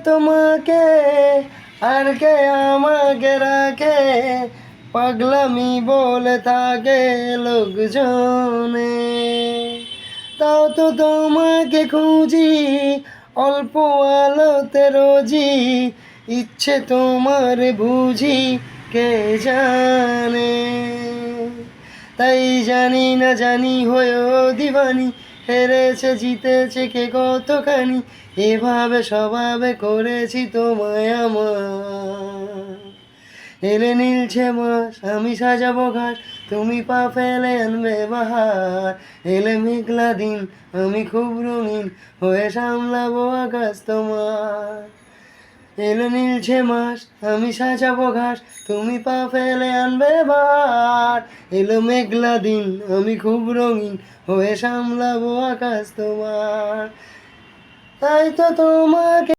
তোমাকে আর কে আমাকে রাখে, পাগলামি বলে থাকে লোকজনে। তাও তো তোমাকে খুঁজি অল্প আলোতে রোজি, ইচ্ছে তোমার বুঝি কে জানে। তাই জানি না জানি হয়েও দিবানি, হেরেছে জিতেছে কে কতখানি, এভাবে স্বভাবে করেছি তোমায় আমার। এলে নীলছে মাস আমি সাজাবো ঘাট, তুমি পা ফেলে আনবে বাহার। এলে মেঘলা দিন আমি খুব রঙিন হয়ে সামলাবো আকাশ তোমার। এলে নীলছে মাস আমি সাজাবো ঘাস, তুমি পা ফেলে আনবে বাহার। এলো মেঘলা দিন আমি খুব রঙিন হয়ে সামলাবো আকাশ তোমার। তাই তো তোমাকে